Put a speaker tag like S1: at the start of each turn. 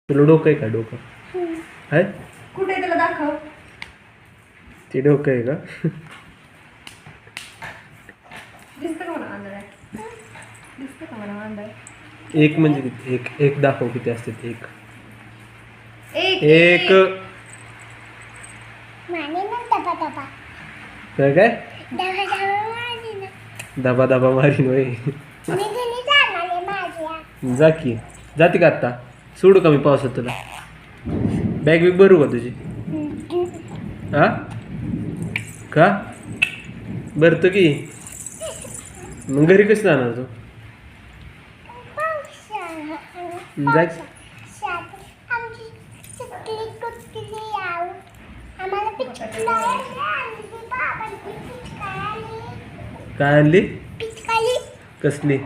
S1: तुला डोकं आहे का? डोकं आहे?
S2: कुठे त्याला दाखव.
S1: ते डोकं आहे का?
S2: दिसतं का मला आंधळ आहे? दिसतं का मला आंधळ?
S1: एक म्हणजे किती? एक दाखव किती असते. एक
S2: एक
S1: काय काय दबा दबा मारीन होय. जा की जाते का आत्ता? सोडू का मी पावसात तुला? बॅग बिग भरू का तुझी? हा का भरतो की? मग घरी कसं जाणार तू? जा की. काय आणली? कसली?